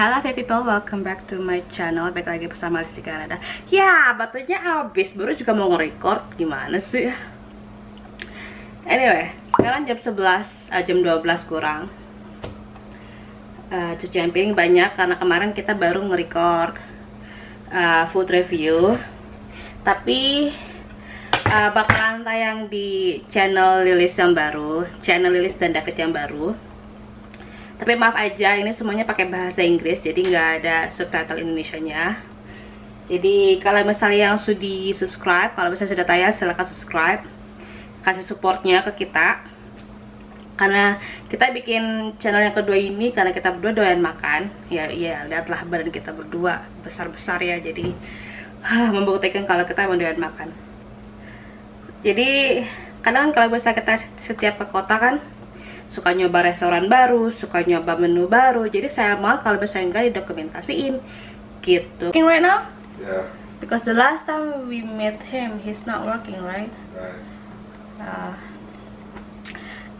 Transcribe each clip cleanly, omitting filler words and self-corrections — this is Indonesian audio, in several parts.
Halo happy people, welcome back to my channel. Baik lagi bersama Lesti Kanada. Ya, batunya habis, baru juga mau nge-record. Gimana sih? Anyway, sekarang jam 11, jam 12 kurang. Cucian piring banyak karena kemarin kita baru nge-record food review. Tapi bakalan tayang di channel Lilis yang baru, channel Lilis dan David yang baru. Tapi maaf aja, ini semuanya pakai bahasa Inggris, jadi nggak ada subtitle Indonesianya. Jadi kalau misalnya yang sudah subscribe, kalau misalnya sudah tayang, silahkan subscribe, kasih supportnya ke kita. Karena kita bikin channel yang kedua ini karena kita berdua doyan makan. Ya lihatlah badan kita berdua besar-besar ya, jadi membuktikan kalau kita emang doyan makan. Jadi kadang kalau misalnya kita setiap ke kota kan suka nyoba restoran baru, suka nyoba menu baru. Jadi saya mau kalau misalnya nggak didokumentasiin gitu. Working right now? Yeah. Because the last time we met him, he's not working, right? Right.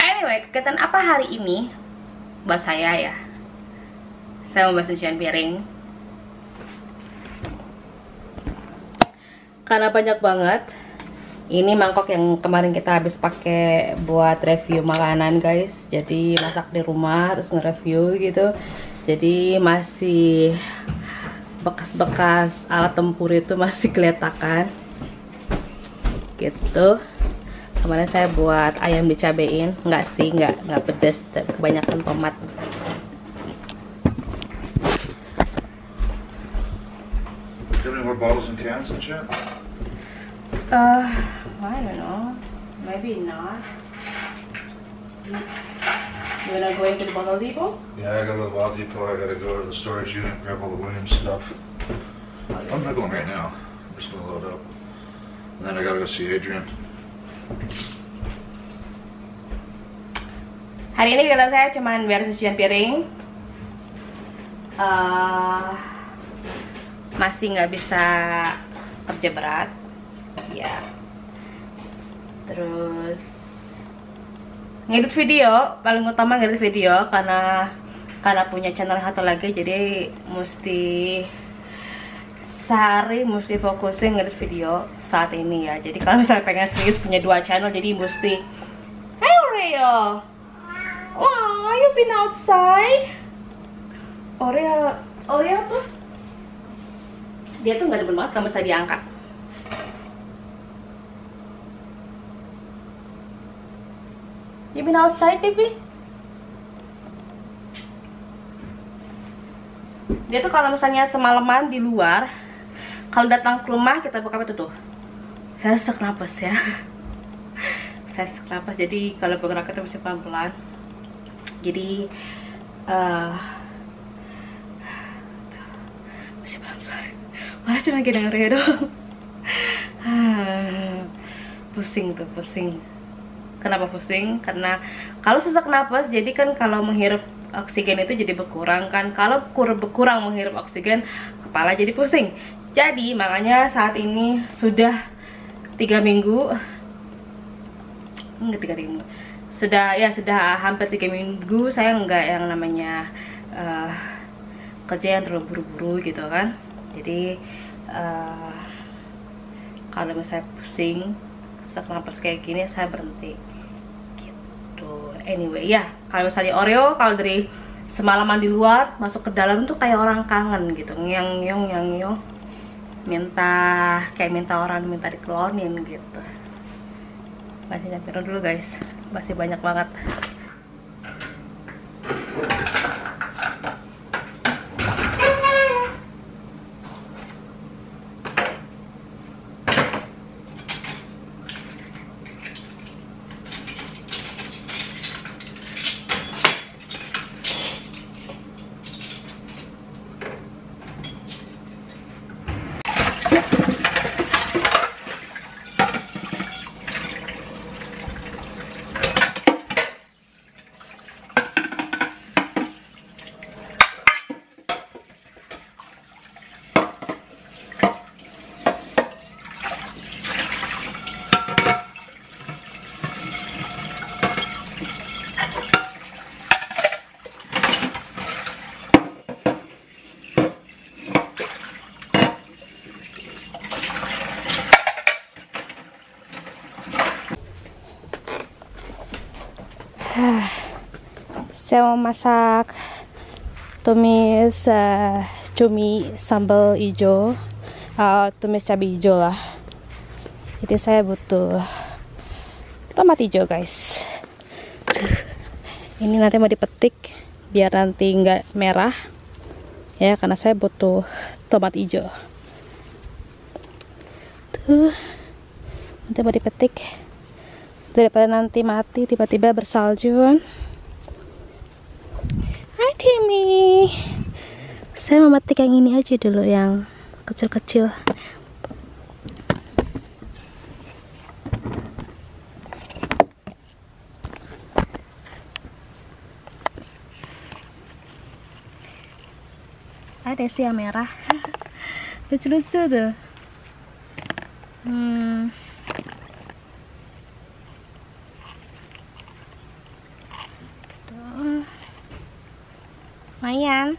Anyway, kegiatan apa hari ini buat saya ya? Saya mau bahas cucian piring. Karena banyak banget. Ini mangkok yang kemarin kita habis pakai buat review makanan guys. Jadi masak di rumah terus nge-review gitu. Jadi masih bekas-bekas alat tempur itu masih kelihatan gitu. Kemarin saya buat ayam dicabein. Enggak sih, enggak pedas, kebanyakan tomat. Do you have any more bottles and cans and shit? I don't know. Maybe not. You wanna go into the bottle depot? Yeah, I gotta go to the Wild Depot. I gotta go to the storage unit and grab all the Williams stuff. I'm not going right now. I'm just gonna load up. And then I gotta go see Adrian. Hari ini kegiatan saya cuman biar cucian piring. Masih nggak bisa kerja berat. Ya. Terus ngedit video, paling utama ngedit video karena punya channel satu lagi, jadi mesti sehari mesti fokusin ngedit video saat ini ya. Jadi kalau misalnya pengen serius punya dua channel, jadi mesti hey Oreo, wow you been outside. Oreo tuh dia tuh nggak demen banget kalau misalnya diangkat. You been outside, baby? Dia tuh kalau misalnya semalaman di luar, kalau datang ke rumah kita buka itu tuh. Saya sesak napas ya. Saya sesak napas, jadi kalau bergerak itu mesti pelan-pelan. Jadi mesti pelan-pelan. Malah cuma gini denger dong. Pusing tuh, pusing. Kenapa pusing? Karena kalau sesak napas, jadi kan kalau menghirup oksigen itu jadi berkurang kan. Kalau berkurang menghirup oksigen, kepala jadi pusing. Jadi makanya saat ini sudah 3 minggu, enggak 3 minggu, sudah hampir 3 minggu saya enggak yang namanya kerja yang terlalu buru-buru gitu kan. Jadi kalau misalnya pusing, sesak napas kayak gini, saya berhenti. Anyway ya, kalau misalnya Oreo kalau dari semalaman di luar masuk ke dalam tuh kayak orang kangen gitu, ngyong minta orang minta diklonin gitu. Masih nyamperin dulu guys, masih banyak banget. Saya mau masak tumis cumi sambal hijau, tumis cabai hijau lah. Jadi saya butuh tomat hijau guys. Ini nanti mau dipetik biar nanti nggak merah ya, karena saya butuh tomat hijau. Tuh, nanti mau dipetik daripada nanti mati tiba-tiba bersalju. Hai Timmy, saya memetik yang ini aja dulu, yang kecil-kecil. Ada sih yang merah. Lucu-lucu tuh. Tuh. Lumayan.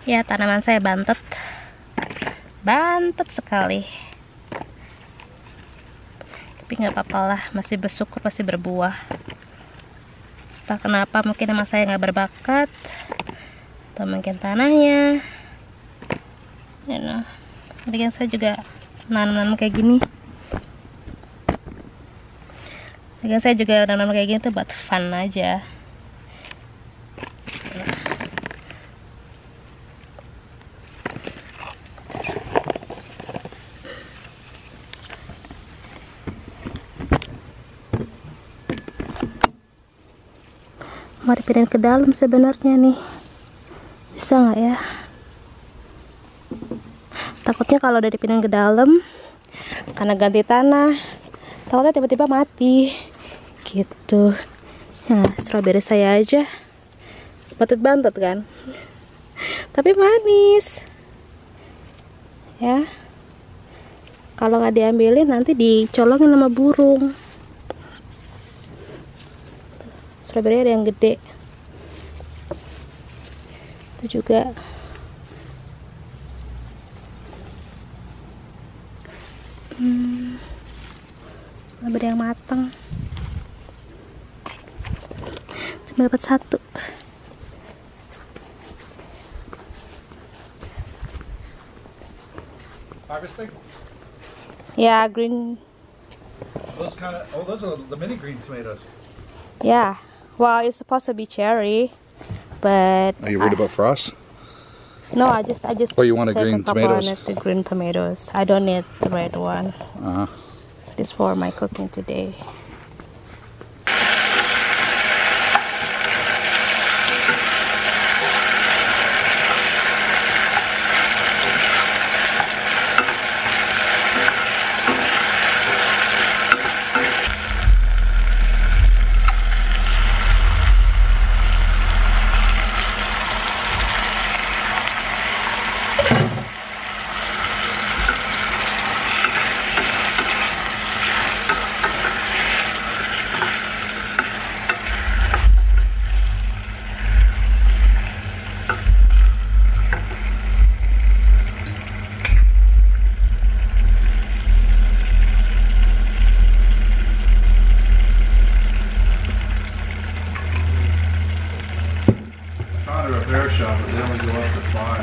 Ya, tanaman saya bantet sekali, tapi nggak apa-apa lah, masih bersyukur, masih berbuah. Entah kenapa, mungkin emang saya nggak berbakat, atau mungkin tanahnya, you know. Jadi kan saya juga nanam kayak gini. Jadi saya juga nanam kayak gini tuh buat fun aja. Mau dipindahin ke dalam sebenarnya nih, bisa nggak ya? Takutnya kalau udah dipindahin ke dalam, karena ganti tanah, takutnya tiba-tiba mati gitu. Nah, strawberry saya aja bantet-bantet kan, tapi manis ya. Kalau nggak diambilin nanti dicolongin sama burung. Strawberry ada yang gede, itu juga. Strawberry yang matang, cuma dapat satu. Harvesting? Yeah, green. Those kind of, oh, those are the mini green tomatoes. Yeah. Well, it's supposed to be cherry, but Are you worried about frost? no, I just Oh, you wanted take green a couple tomatoes? of the green tomatoes. I don't need the red one. Uh-huh. This for my cooking today. Found a repair shop, but they only go up to 5.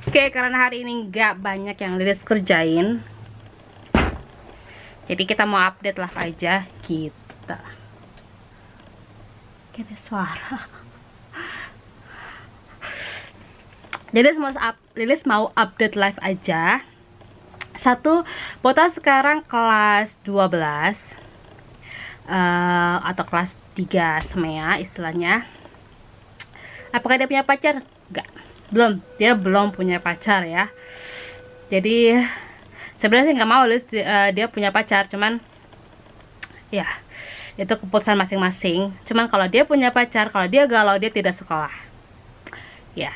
Oke, karena hari ini nggak banyak yang Lilis kerjain, jadi kita mau update live aja kita. Oke, ada suara. Jadi Lilis mau update live aja. Satu, Bota sekarang kelas 12 atau kelas 3 semea istilahnya. Apakah dia punya pacar? Enggak. Belum, dia belum punya pacar ya. Jadi sebenarnya sih nggak mau Lilis dia punya pacar, cuman ya Itu keputusan masing-masing. Cuman kalau dia punya pacar, kalau dia galau, dia tidak sekolah. Ya.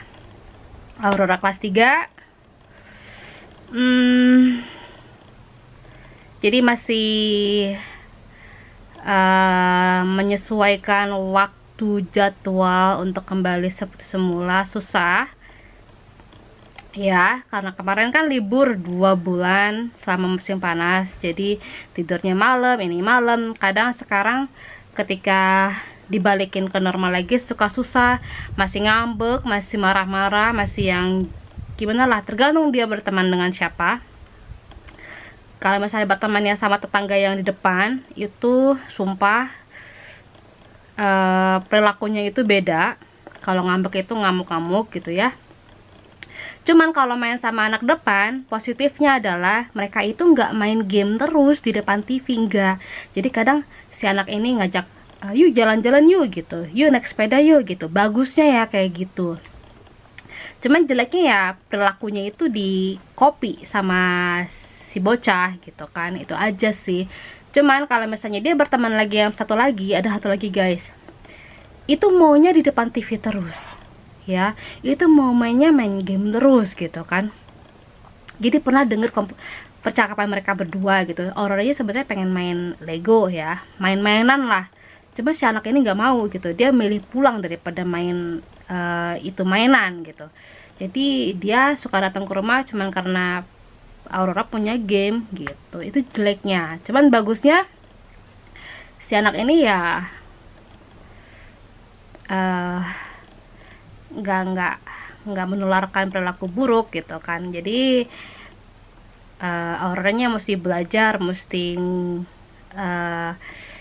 Aurora kelas 3. Jadi masih menyesuaikan waktu jadwal untuk kembali seperti semula susah. Ya, karena kemarin kan libur 2 bulan selama musim panas, jadi tidurnya malam, ini malam. Kadang sekarang ketika dibalikin ke normal lagi suka susah, masih ngambek, masih marah-marah, masih yang gimana lah, tergantung dia berteman dengan siapa. Kalau misalnya bertemannya sama tetangga yang di depan, itu sumpah perilakunya itu beda. Kalau ngambek itu ngamuk-ngamuk gitu ya. Cuman kalau main sama anak depan, positifnya adalah mereka itu nggak main game terus di depan TV, enggak. Jadi kadang si anak ini ngajak, yuk jalan-jalan yuk gitu, yuk naik sepeda yuk gitu. Bagusnya ya kayak gitu. Cuman jeleknya ya perilakunya itu di copy sama si bocah gitu kan, itu aja sih. Cuman kalau misalnya dia berteman lagi yang satu lagi, ada satu lagi guys, itu maunya di depan TV terus. Ya, itu mau main game terus gitu kan. Jadi pernah denger percakapan mereka berdua gitu. Auroranya sebenarnya pengen main Lego ya, main-mainan lah. Cuma si anak ini nggak mau gitu. Dia milih pulang daripada main itu mainan gitu. Jadi dia suka datang ke rumah cuman karena Aurora punya game gitu. Itu jeleknya. Cuman bagusnya si anak ini ya nggak menularkan perilaku buruk gitu kan. Jadi Auroranya mesti belajar, mesti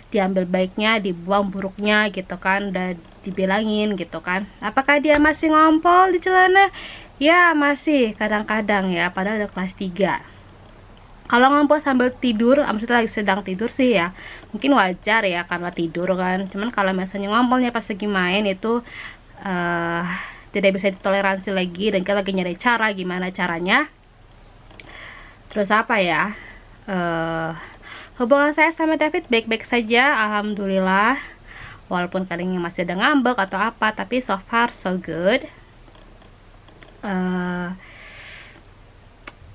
diambil baiknya, dibuang buruknya gitu kan, dan dibilangin gitu kan. Apakah dia masih ngompol di celana? Ya masih kadang-kadang ya, padahal udah kelas 3. Kalau ngompol sambil tidur, maksudnya lagi sedang tidur sih ya mungkin wajar ya karena tidur kan. Cuman kalau misalnya ngompolnya pas lagi main itu tidak bisa ditoleransi lagi, dan kita lagi nyari cara gimana caranya. Terus apa ya, hubungan saya sama David baik-baik saja alhamdulillah, walaupun kadang masih ada ngambek atau apa, tapi so far so good.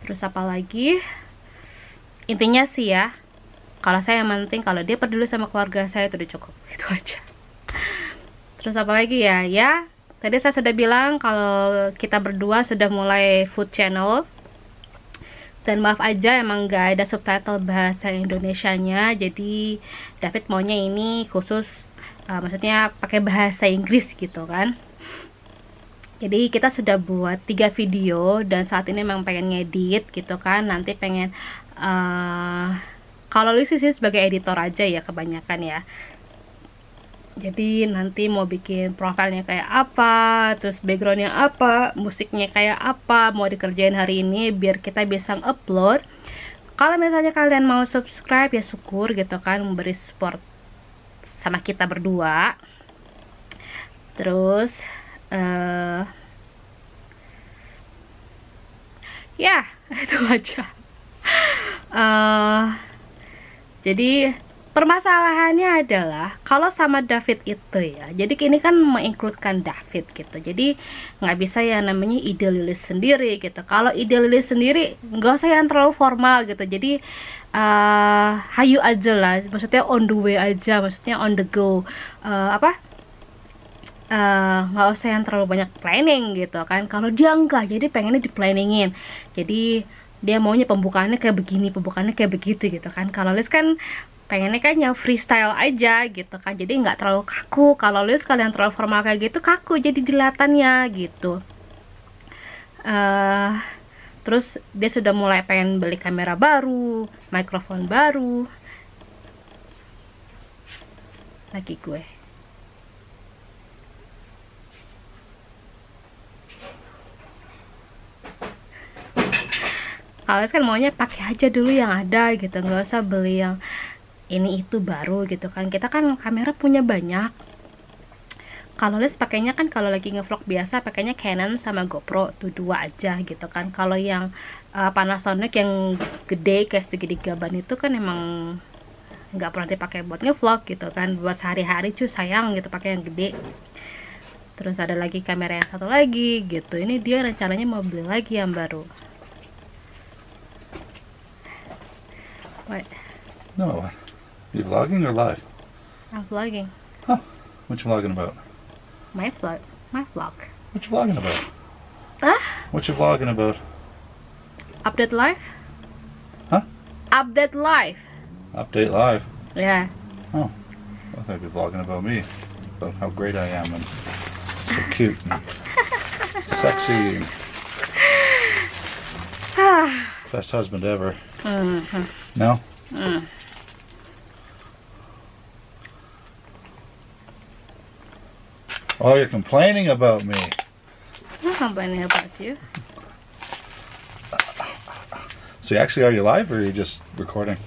Terus apa lagi, intinya sih ya, kalau saya yang penting kalau dia peduli sama keluarga saya itu udah cukup, itu aja. Terus apa lagi ya, tadi saya sudah bilang kalau kita berdua sudah mulai food channel. Dan maaf aja emang gak ada subtitle bahasa Indonesianya. Jadi David maunya ini khusus maksudnya pakai bahasa Inggris gitu kan. Jadi kita sudah buat 3 video, dan saat ini emang pengen ngedit gitu kan. Nanti pengen kalau Liz sih sebagai editor aja ya kebanyakan ya. Jadi nanti mau bikin profilnya kayak apa, terus backgroundnya apa, musiknya kayak apa, mau dikerjain hari ini biar kita bisa upload. Kalau misalnya kalian mau subscribe ya syukur gitu kan, memberi support sama kita berdua. Terus ya itu aja. Jadi permasalahannya adalah kalau sama David itu ya, jadi ini kan menginkludkan David gitu. Jadi nggak bisa ya namanya ide Lilis sendiri gitu. Kalau ide Lilis sendiri nggak usah yang terlalu formal gitu. Jadi hayu aja lah, maksudnya on the way aja, maksudnya on the go. Nggak usah yang terlalu banyak planning gitu kan. Kalau dia enggak, jadi pengennya di planningin. Jadi dia maunya pembukaannya kayak begini, pembukaannya kayak begitu gitu kan. Kalau Lilis kan pengennya kan yang freestyle aja gitu kan, jadi nggak terlalu kaku. Kalau lu sekalian terlalu formal kayak gitu, kaku jadi dilihatannya gitu. Terus dia sudah mulai pengen beli kamera baru, mikrofon baru. Lagi gue kalau kan maunya pakai aja dulu yang ada gitu, nggak usah beli yang ini itu baru gitu kan. Kita kan kamera punya banyak. Kalau Les pakainya kan kalau lagi ngevlog biasa pakainya Canon sama GoPro tuh 2 aja gitu kan. Kalau yang Panasonic yang gede kayak segede gaban itu kan emang nggak pernah dipakai buat ngevlog gitu kan, buat sehari-hari cuy sayang gitu pakai yang gede. Terus ada lagi kamera yang satu lagi gitu, ini dia rencananya mau beli lagi yang baru. Wait, No, what? You vlogging or live? I'm vlogging. Huh? What you vlogging about? My vlog. What you vlogging about? Huh? What you vlogging about? Update live? Huh? Update live. Update live. Yeah. Oh, I thought you were vlogging about me, about how great I am and so cute and sexy and best husband ever. No? Oh, you're complaining about me. I'm complaining about you. So are you live or are you just recording?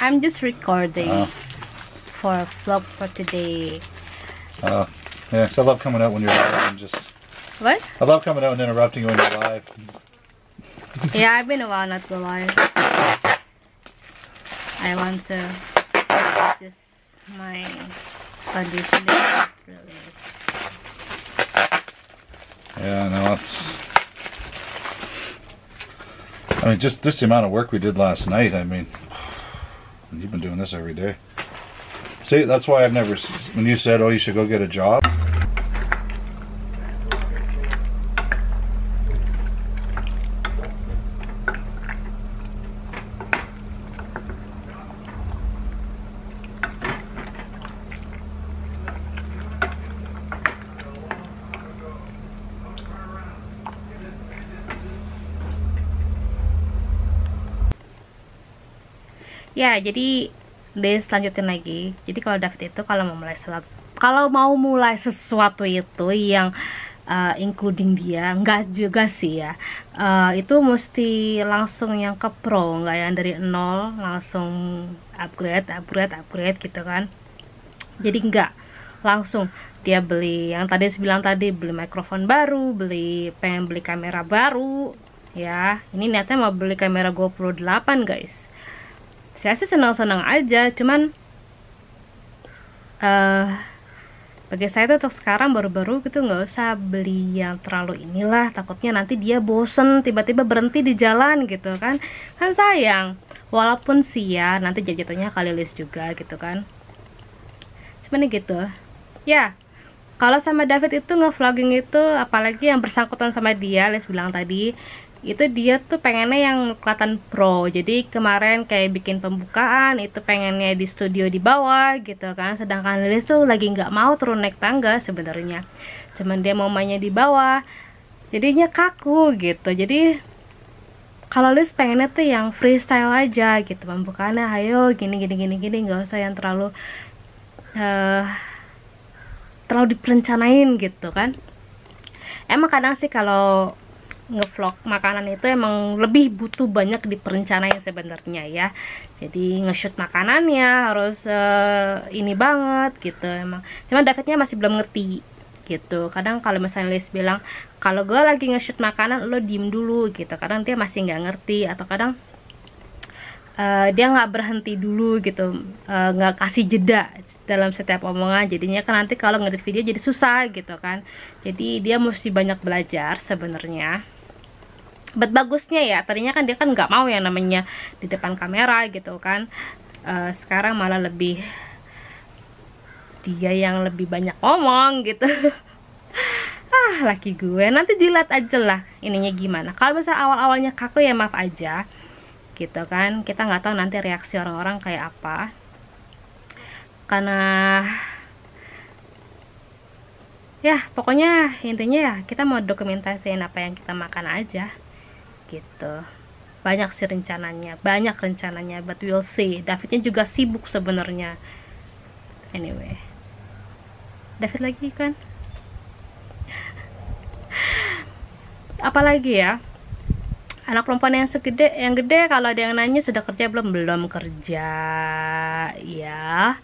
I'm just recording Oh. for a vlog for today. Yeah, 'cause I love coming out when you're live and just... What? I love coming out and interrupting you when you're live. Yeah, I've been a while not go live. I want to just my condition is really. Yeah, no, it's... I mean, just the amount of work we did last night, I mean, you've been doing this every day. See, that's why I've never... When you said, oh, you should go get a job... Ya, jadi selanjutnya lagi. Jadi kalau David itu kalau mau mulai sesuatu itu yang including dia, enggak juga sih ya. Itu mesti langsung yang ke pro, enggak yang dari nol langsung upgrade gitu kan. Jadi enggak langsung dia beli yang tadi bilang tadi, beli mikrofon baru, pengen beli kamera baru ya. Ini niatnya mau beli kamera GoPro 8 guys. Saya sih senang-senang aja, cuman bagi saya tuh untuk sekarang baru-baru gitu nggak usah beli yang terlalu inilah, takutnya nanti dia bosen tiba-tiba berhenti di jalan gitu kan sayang. Walaupun sih ya nanti jatuhnya kali list juga gitu kan, cuman gitu ya. Kalau sama David itu nge-vlogging itu, apalagi yang bersangkutan sama dia, Les bilang tadi, itu dia tuh pengennya yang kelihatan pro. Jadi kemarin kayak bikin pembukaan, itu pengennya di studio di bawah gitu kan. Sedangkan Lilis tuh lagi nggak mau turun naik tangga sebenarnya. Cuman dia mau mainnya di bawah. Jadinya kaku gitu. Jadi kalau Lilis pengennya tuh yang freestyle aja gitu. Pembukaannya ayo gini, nggak usah yang terlalu diperencanain gitu kan. Emang kadang sih kalau ngevlog makanan itu emang lebih butuh banyak diperencanain sebenarnya ya. Jadi nge-shoot makanannya harus ini banget gitu emang. Cuma Davidnya masih belum ngerti gitu. Kadang kalau misalnya Liz bilang kalau gue lagi nge-shoot makanan lo diem dulu gitu, kadang dia masih nggak ngerti, atau kadang dia nggak berhenti dulu gitu, nggak kasih jeda dalam setiap omongan. Jadinya kan nanti kalau ngedit video jadi susah gitu kan. Jadi dia mesti banyak belajar sebenarnya. Bagusnya ya, tadinya kan dia kan nggak mau yang namanya di depan kamera gitu kan. Sekarang malah lebih dia yang lebih banyak ngomong gitu. Laki gue nanti dilihat aja lah ininya gimana. Kalau misalnya awal-awalnya kaku ya maaf aja gitu kan, kita nggak tahu nanti reaksi orang-orang kayak apa, karena ya pokoknya intinya ya kita mau dokumentasiin apa yang kita makan aja gitu. Banyak sih rencananya, but we'll see. Davidnya juga sibuk sebenarnya. Anyway, David lagi kan apalagi ya, anak perempuan yang gede kalau ada yang nanya sudah kerja belum kerja ya.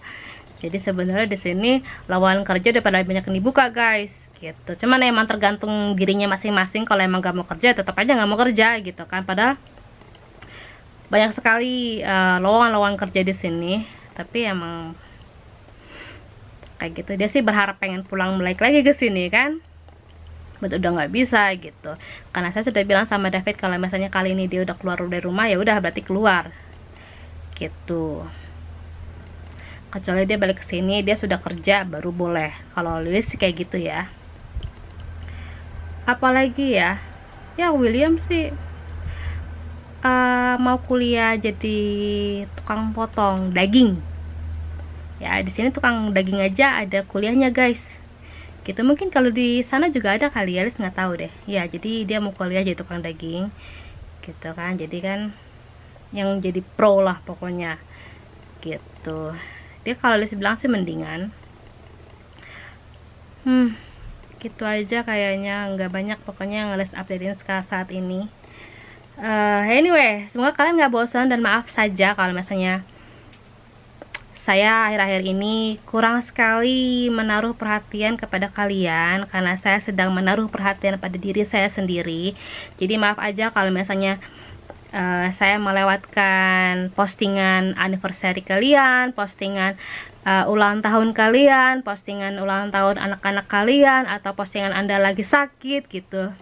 Jadi sebenarnya di sini lowongan kerja udah pada banyak yang dibuka guys gitu. Cuman emang tergantung dirinya masing-masing. Kalau emang gak mau kerja tetap aja gak mau kerja gitu kan. Padahal banyak sekali lowongan kerja di sini. tapi emang kayak gitu. Dia sih berharap pengen pulang balik lagi ke sini kan, betul udah nggak bisa gitu, karena saya sudah bilang sama David kalau misalnya kali ini dia udah keluar dari rumah, ya udah berarti keluar gitu. Kecuali dia balik ke sini, dia sudah kerja baru boleh. Kalau Lilis sih kayak gitu ya. Apalagi ya, ya William sih mau kuliah jadi tukang potong daging. Ya di sini tukang daging aja ada kuliahnya guys. Gitu, mungkin kalau di sana juga ada kali ya, Lilis nggak tahu deh. Ya jadi dia mau kuliah jadi tukang daging, gitu kan. Jadi kan yang jadi pro lah pokoknya, gitu. Dia kalau Lilis bilang sih mendingan. Gitu aja kayaknya, nggak banyak pokoknya yang Lilis updatein sekarang saat ini. Anyway, semoga kalian nggak bosan, dan maaf saja kalau misalnya saya akhir-akhir ini kurang sekali menaruh perhatian kepada kalian, karena saya sedang menaruh perhatian pada diri saya sendiri. Jadi maaf aja kalau misalnya saya melewatkan postingan anniversary kalian, postingan ulang tahun kalian, postingan ulang tahun anak-anak kalian, atau postingan Anda lagi sakit gitu.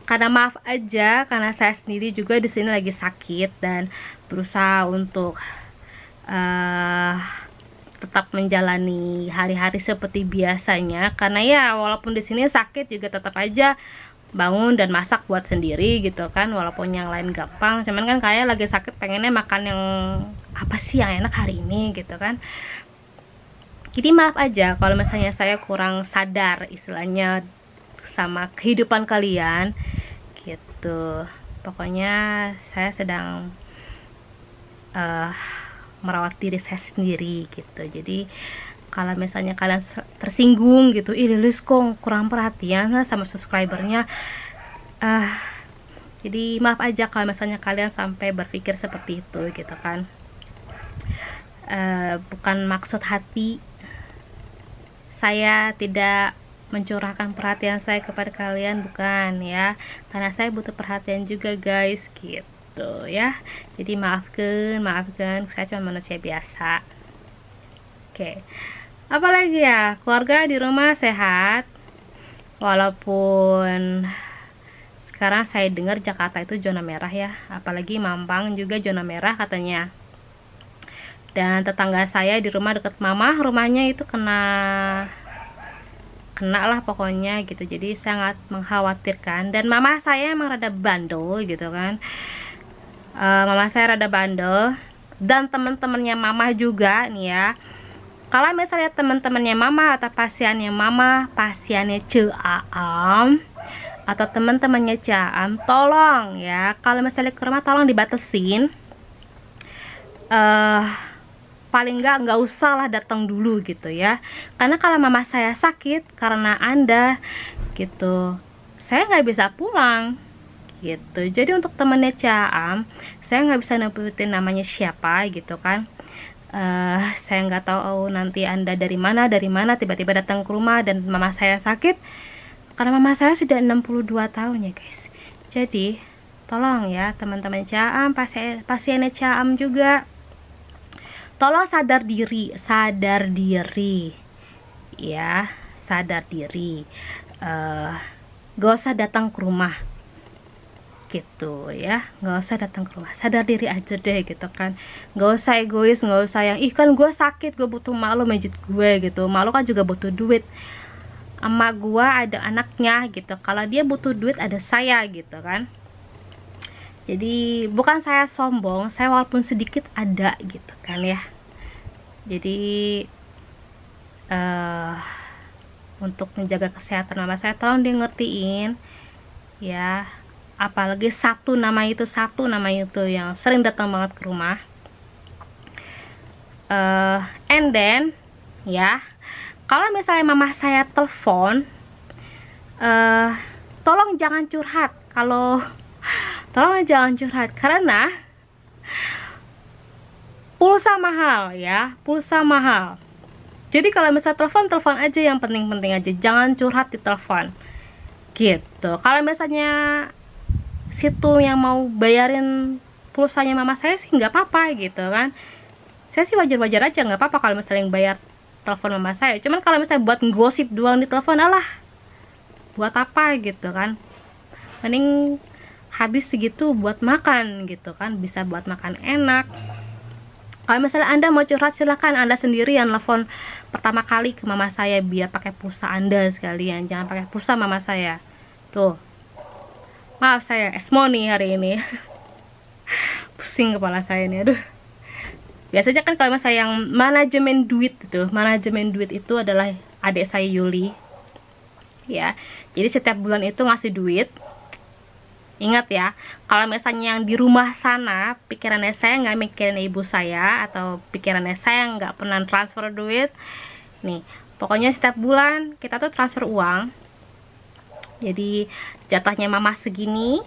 Karena maaf aja, karena saya sendiri juga di sini lagi sakit dan berusaha untuk tetap menjalani hari-hari seperti biasanya. Karena ya walaupun di sini sakit juga tetap aja bangun dan masak buat sendiri gitu kan, walaupun yang lain gampang. Cuman kan kayak lagi sakit pengennya makan yang apa sih yang enak hari ini gitu kan. Jadi maaf aja kalau misalnya saya kurang sadar istilahnya sama kehidupan kalian gitu. Pokoknya saya sedang merawat diri saya sendiri gitu. Jadi kalau misalnya kalian tersinggung gitu, ih Lilis kok kurang perhatian lah sama subscribernya, jadi maaf aja kalau misalnya kalian sampai berpikir seperti itu gitu kan. Bukan maksud hati saya tidak mencurahkan perhatian saya kepada kalian, bukan ya, karena saya butuh perhatian juga guys gitu ya. Jadi maafkan, saya cuma manusia biasa. Oke. Apalagi ya, keluarga di rumah sehat, walaupun sekarang saya dengar Jakarta itu zona merah ya, apalagi Mampang juga zona merah katanya. Dan tetangga saya di rumah dekat mama, rumahnya itu kena lah pokoknya gitu. Jadi sangat mengkhawatirkan, dan mama saya emang rada bandel gitu kan. Mama saya rada bandel, dan teman-temannya mama juga nih ya. Kalau misalnya teman-temannya mama atau pasiennya mama, pasiennya Ceam atau teman-temannya Ceam, tolong ya, kalau misalnya ke rumah tolong dibatesin. Paling nggak usah lah datang dulu gitu ya. Karena kalau mama saya sakit karena Anda gitu, saya nggak bisa pulang gitu. Jadi untuk temannya Ceam, saya nggak bisa nyebutin namanya siapa gitu kan. Saya nggak tahu nanti Anda dari mana tiba-tiba datang ke rumah dan mama saya sakit, karena mama saya sudah 62 tahun ya guys. Jadi tolong ya teman-teman Ceam, pasiennya Ceam juga, tolong sadar diri ya, sadar diri. Gak usah datang ke rumah gitu ya, nggak usah datang ke rumah, sadar diri aja deh gitu kan. Nggak usah egois, nggak usah yang ih kan gue sakit, gue butuh malu mijit gue gitu. Malu kan juga butuh duit. Emak gue ada anaknya gitu, kalau dia butuh duit ada saya gitu kan. Jadi bukan saya sombong, saya walaupun sedikit ada gitu kan ya. Jadi untuk menjaga kesehatan mama saya, tolong dia ngertiin ya. Apalagi satu nama itu yang sering datang banget ke rumah. And then ya, kalau misalnya mama saya telepon, tolong jangan curhat. Tolong jangan curhat, karena pulsa mahal ya, pulsa mahal. Jadi kalau misalnya telepon aja yang penting-penting aja, jangan curhat di telepon gitu. Kalau misalnya situ yang mau bayarin pulsanya mama saya sih nggak apa-apa gitu kan. saya sih wajar-wajar aja, nggak apa-apa kalau misalnya yang bayar telepon mama saya. Cuman kalau misalnya buat gosip doang di telepon, alah buat apa gitu kan, mending habis segitu buat makan gitu kan, bisa buat makan enak. Kalau misalnya Anda mau curhat, silahkan Anda sendiri yang telepon pertama kali ke mama saya, biar pakai pulsa Anda sekalian, jangan pakai pulsa mama saya. Tuh, maaf saya esmoni hari ini. Pusing kepala saya nih, aduh. Biasanya kan kalau misalnya yang manajemen duit itu adalah adik saya Yuli. Ya, jadi setiap bulan itu ngasih duit. Ingat ya, kalau misalnya yang di rumah sana pikirannya saya nggak mikirin ibu saya, atau pikirannya saya nggak pernah transfer duit nih, pokoknya setiap bulan kita tuh transfer uang. Jadi jatahnya mama segini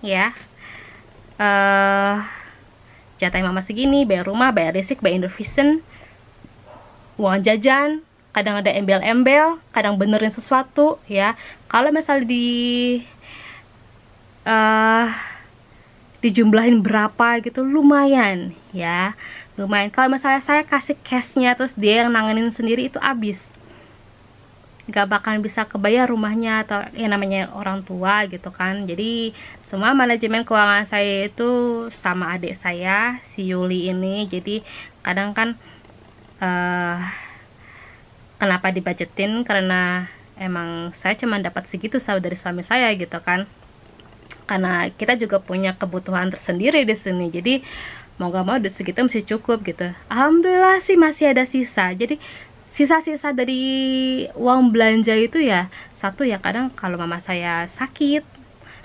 ya, jatahnya mama segini, bayar rumah, bayar listrik, bayar Indovision, uang jajan, kadang ada embel-embel, kadang benerin sesuatu ya. Kalau misalnya dijumlahin berapa gitu, lumayan ya, lumayan. Kalau misalnya saya kasih cashnya terus dia yang nanganin sendiri, itu habis, gak bakalan bisa kebayar rumahnya, atau ya namanya orang tua gitu kan. Jadi semua manajemen keuangan saya itu sama adik saya si Yuli ini. Jadi kadang kan kenapa dibajetin, karena emang saya cuma dapat segitu dari suami saya gitu kan, karena kita juga punya kebutuhan tersendiri di sini. Jadi mau gak mau duit segitu mesti cukup gitu. Alhamdulillah sih masih ada sisa. Jadi sisa-sisa dari uang belanja itu ya, satu ya, kadang kalau mama saya sakit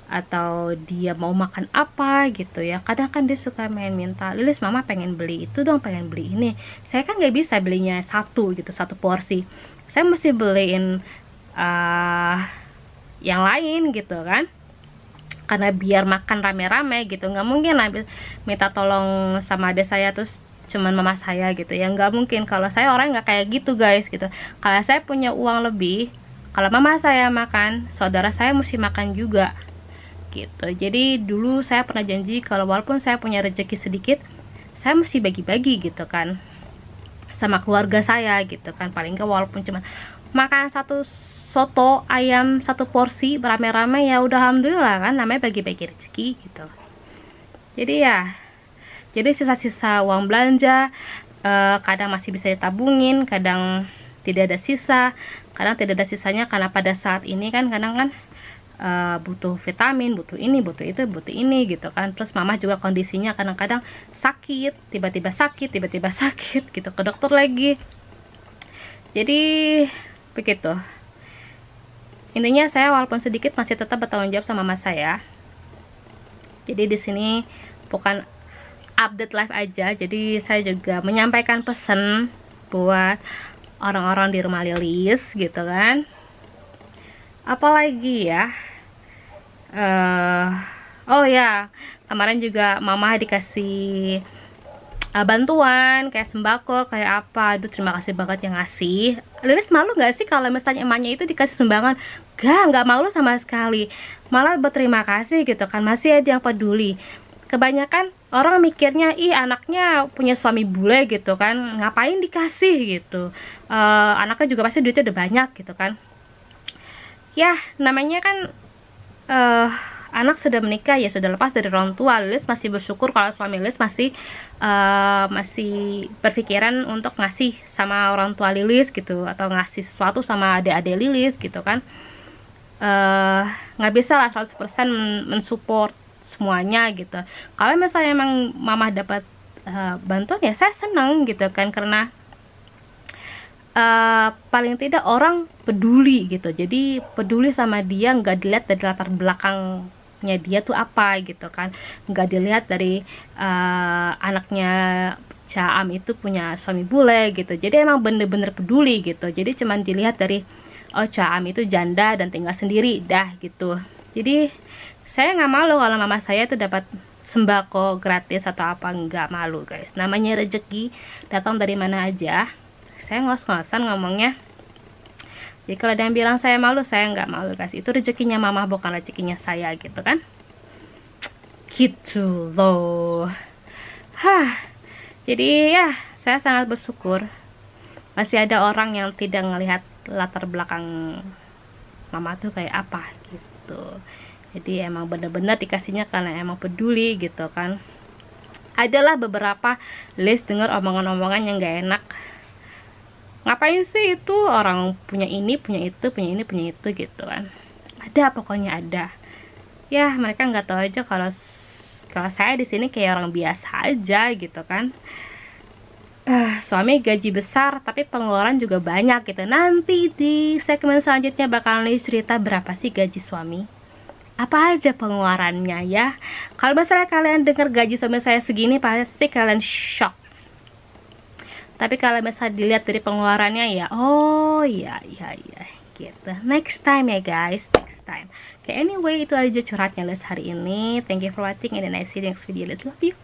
atau dia mau makan apa gitu ya, kadang kan dia suka main minta, Lilis mama pengen beli itu dong, pengen beli ini. Saya kan nggak bisa belinya satu gitu, satu porsi, saya mesti beliin yang lain gitu kan, karena biar makan rame-rame gitu. Nggak mungkin lah minta tolong sama adik saya terus cuman mama saya gitu ya, nggak mungkin. Kalau saya orang nggak kayak gitu guys gitu. Kalau saya punya uang lebih, kalau mama saya makan, saudara saya mesti makan juga gitu. Jadi dulu saya pernah janji kalau walaupun saya punya rezeki sedikit, saya mesti bagi-bagi gitu kan sama keluarga saya gitu kan. Paling nggak walaupun cuma makan satu soto ayam satu porsi rame-rame, ya udah alhamdulillah kan, namanya bagi-bagi rezeki gitu. Jadi ya, jadi sisa-sisa uang belanja kadang masih bisa ditabungin, kadang tidak ada sisa, kadang tidak ada sisanya karena pada saat ini kan kadang kan butuh vitamin, butuh ini, butuh itu, butuh ini gitu kan. Terus mama juga kondisinya kadang-kadang sakit, tiba-tiba sakit, tiba-tiba sakit gitu, ke dokter lagi. Jadi begitu. Intinya saya walaupun sedikit masih tetap bertanggung jawab sama mama saya. Jadi di sini bukan update live aja, jadi saya juga menyampaikan pesan buat orang-orang di rumah Lilis gitu kan. Apalagi ya, oh ya, kemarin juga mama dikasih bantuan kayak sembako, kayak apa. Aduh, terima kasih banget yang ngasih. Lilis malu nggak sih kalau misalnya emaknya itu dikasih sumbangan? Nggak malu sama sekali, malah berterima kasih gitu kan, masih ada yang peduli. Kebanyakan orang mikirnya, ih anaknya punya suami bule gitu kan, ngapain dikasih gitu, anaknya juga pasti duitnya udah banyak gitu kan. Ya namanya kan anak sudah menikah, ya sudah lepas dari orang tua. Lilis masih bersyukur kalau suami Lilis masih berpikiran untuk ngasih sama orang tua Lilis gitu, atau ngasih sesuatu sama adik-adik Lilis gitu kan. Nggak bisa lah 100% mensupport semuanya gitu. Kalau misalnya emang mama dapat bantuan, ya saya senang gitu kan, karena paling tidak orang peduli gitu. Jadi peduli sama dia, nggak dilihat dari latar belakangnya dia tuh apa gitu kan, nggak dilihat dari anaknya Caam itu punya suami bule gitu. Jadi emang bener-bener peduli gitu. Jadi cuman dilihat dari, oh Caam itu janda dan tinggal sendiri dah gitu. Jadi saya nggak malu kalau mama saya tuh dapat sembako gratis atau apa, nggak malu guys. Namanya rezeki datang dari mana aja. Saya ngos-ngosan ngomongnya. Jadi kalau ada yang bilang saya malu, saya nggak malu guys. Itu rezekinya mama, bukan rezekinya saya gitu kan. Gitu loh. Jadi ya, saya sangat bersyukur masih ada orang yang tidak ngelihat latar belakang mama tuh kayak apa gitu. Jadi emang bener-bener dikasihnya karena emang peduli gitu kan. Adalah beberapa list dengar omongan-omongan yang gak enak. Ngapain sih itu, orang punya ini, punya itu, punya ini, punya itu gitu kan. Ada, pokoknya ada. Ya mereka nggak tahu aja kalau saya di sini kayak orang biasa aja gitu kan. Suami gaji besar tapi pengeluaran juga banyak gitu. Nanti di segmen selanjutnya bakalan cerita berapa sih gaji suami, apa aja pengeluarannya ya. Kalau misalnya kalian dengar gaji suami saya segini pasti kalian shock. Tapi kalau misalnya dilihat dari pengeluarannya ya, oh iya gitu. Next time ya guys, next time. Okay, anyway itu aja curhatnya Les hari ini. Thank you for watching and then I see you next video. Let's love you.